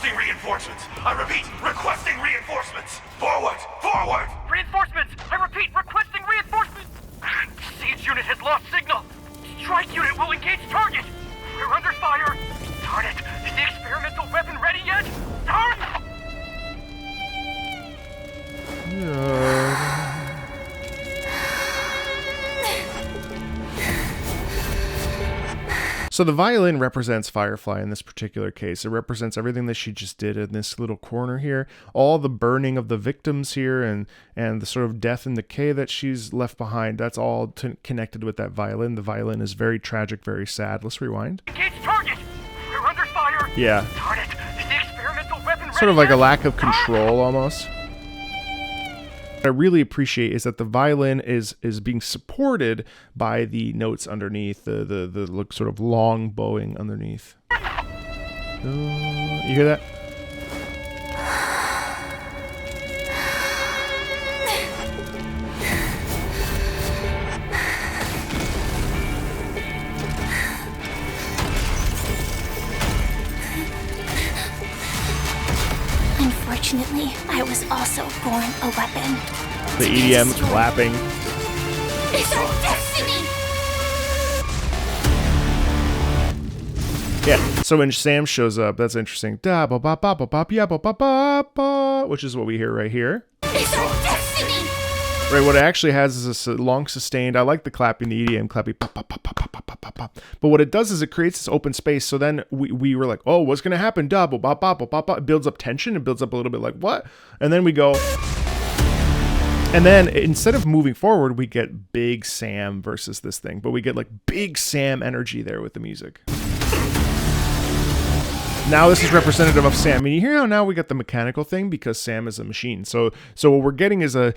Requesting reinforcements. I repeat, requesting reinforcements. Forward! Forward! Reinforcements! I repeat, requesting reinforcements! Siege unit has lost signal. Strike unit will engage target. We're under fire. Darn it! Is the experimental weapon ready yet? Darn! So the violin represents Firefly in this particular case. It represents everything that she just did in this little corner here. All the burning of the victims here and the sort of death and decay that she's left behind. That's all connected with that violin. The violin is very tragic, very sad. Let's rewind. Engage target. We're under fire. Yeah. Darn it! Is the experimental weapon ready Sort of like a yet? lack of control almost. What I really appreciate is that the violin is being supported by the notes underneath, the look sort of long bowing underneath. You hear that? Unfortunately, I was also born a weapon. The EDM clapping. It's our destiny! Yeah, so when Sam shows up, that's interesting. Da ba ba ba ba ba ya ba ba ba ba, which is what we hear right here. It's our destiny! Right, what it actually has is a long sustained. I like the clapping, the EDM clapping. Pop, pop, pop, pop, pop, pop, pop, pop. But what it does is it creates this open space. So then we were like, oh, what's gonna happen? Da ba ba ba ba ba ba. It builds up tension. It builds up a little bit like what? And then we go. And then instead of moving forward, we get Big Sam versus this thing. But we get like Big Sam energy there with the music. Now this is representative of Sam. I mean, you hear how now we got the mechanical thing because Sam is a machine. So what we're getting is we're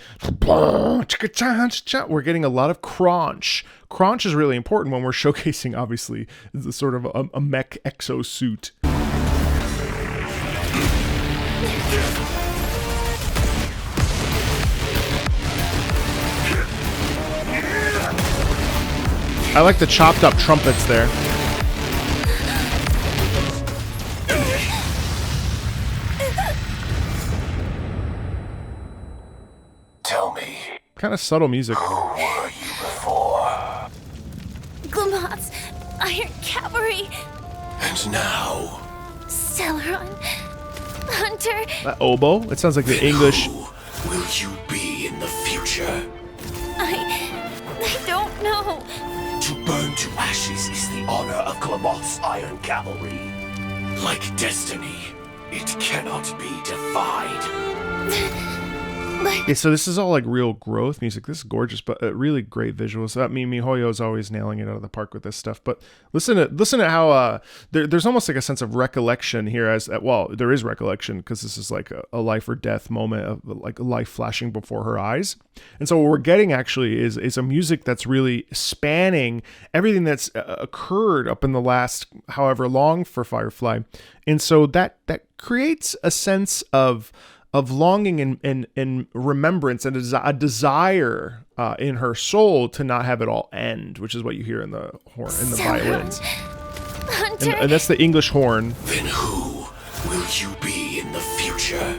getting a lot of crunch. Crunch is really important when we're showcasing, obviously, the sort of a mech exosuit. I like the chopped up trumpets there. Tell me, Kind of subtle music. who were you before? Glamots, Iron Cavalry, And now? Celeron, Hunter. That oboe? It sounds like the English. Who will you be in the future? I don't know. To burn to ashes is the honor of Glamot's Iron Cavalry. Like destiny, it cannot be defied. Yeah, so this is all like real growth music. This is gorgeous, but really great visuals. I mean, Mihoyo is always nailing it out of the park with this stuff. But listen to how there's almost like a sense of recollection here. Well, there is recollection because this is like a life or death moment of like life flashing before her eyes. And so what we're getting actually is a music that's really spanning everything that's occurred up in the last however long for Firefly. And so that creates a sense of longing and remembrance and a desire in her soul to not have it all end, which is what you hear in the horn, in the violins. Hunter. And that's the English horn. Then who will you be in the future?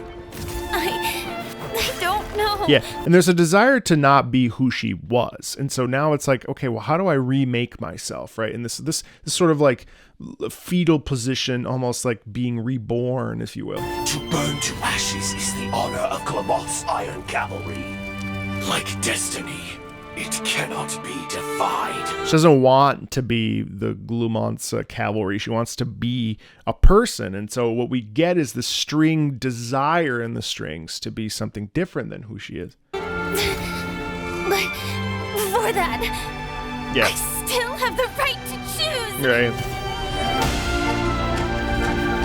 I don't know. Yeah, and there's a desire to not be who she was. And so now it's like, okay, well, how do I remake myself, right? And this sort of like fetal position, almost like being reborn, if you will. To burn to ashes is the honor of Glamot's Iron Cavalry. Like destiny, it cannot be defied. She doesn't want to be the Glumont's cavalry. She wants to be a person. And so what we get is the string desire in the strings to be something different than who she is. But before that, Yeah. I still have the right to choose. Right.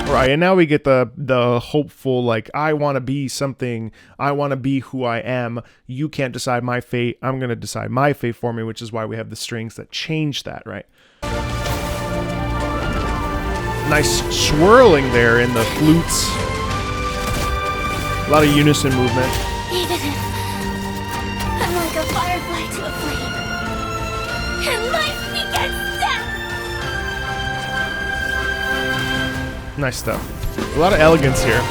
Right, and now we get the hopeful, like, I want to be something, I want to be who I am, you can't decide my fate, I'm going to decide my fate for me, which is why we have the strings that change that, right? Nice swirling there in the flutes. A lot of unison movement. Even if I'm like a firefly to a flame, and life begets death. Nice stuff. A lot of elegance here.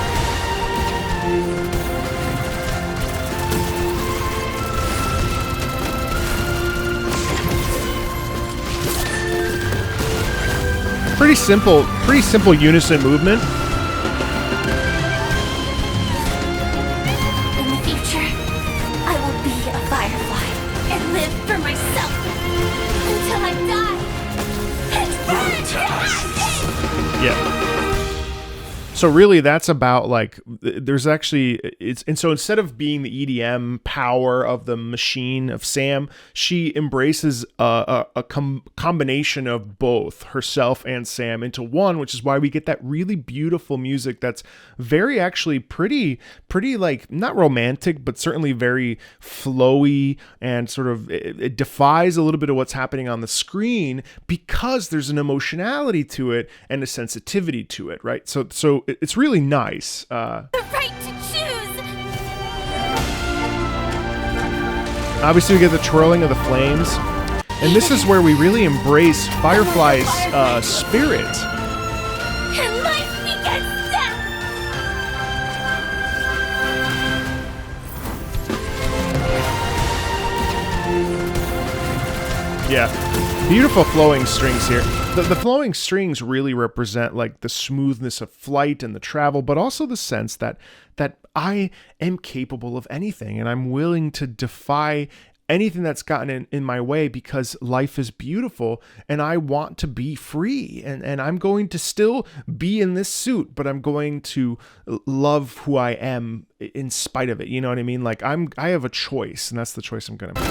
Pretty simple unison movement. In the future, I will be a firefly and live for myself until I die and burn to ashes. Yeah. So really, that's about like there's actually and so instead of being the EDM power of the machine of Sam, she embraces a combination of both herself and Sam into one, which is why we get that really beautiful music that's very actually pretty like not romantic, but certainly very flowy and sort of it defies a little bit of what's happening on the screen because there's an emotionality to it and a sensitivity to it, right? So it's really nice. The right to choose. Obviously, we get the twirling of the flames, and this is where we really embrace Firefly's spirit. And life begets death. Yeah, beautiful flowing strings here. The flowing strings really represent like the smoothness of flight and the travel, but also the sense that I am capable of anything and I'm willing to defy anything that's gotten in my way because life is beautiful and I want to be free and I'm going to still be in this suit, but I'm going to love who I am in spite of it. You know what I mean? Like I have a choice, and that's the choice I'm going to make.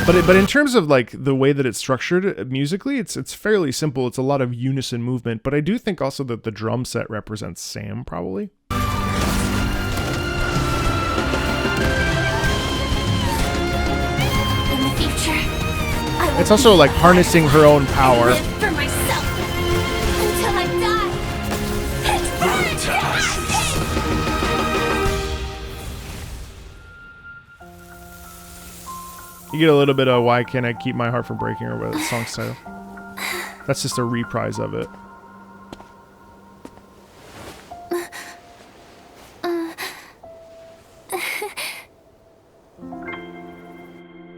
But in terms of like the way that it's structured musically, it's fairly simple. It's a lot of unison movement, but I do think also that the drum set represents Sam probably. In the future, I will It's also be like a harnessing her own power. live for myself until I die and burn to ashes. You get a little bit of Why Can't I Keep My Heart From Breaking or whatever the song's title. That's just a reprise of it.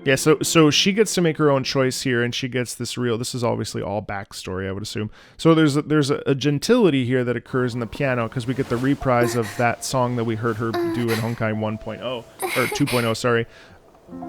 Yeah, so she gets to make her own choice here, and she gets this is obviously all backstory, I would assume. So there's a gentility here that occurs in the piano, because we get the reprise of that song that we heard her do in Honkai 1.0, or 2.0, sorry.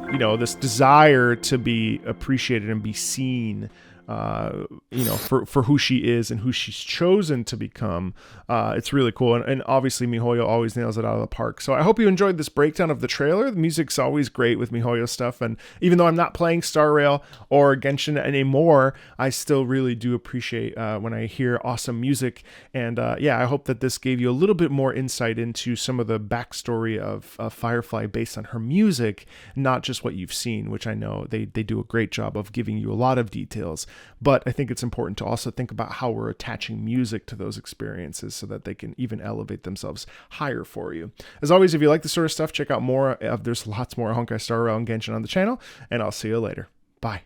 You know, this desire to be appreciated and be seen, you know, for who she is and who she's chosen to become. It's really cool. And obviously MiHoYo always nails it out of the park. So I hope you enjoyed this breakdown of the trailer. The music's always great with MiHoYo stuff. And even though I'm not playing Star Rail or Genshin anymore, I still really do appreciate when I hear awesome music. And yeah, I hope that this gave you a little bit more insight into some of the backstory of Firefly based on her music, not just what you've seen, which I know they do a great job of giving you a lot of details. But I think it's important to also think about how we're attaching music to those experiences so that they can even elevate themselves higher for you. As always, if you like this sort of stuff, check out more. There's lots more Honkai Star Rail and Genshin on the channel, and I'll see you later. Bye.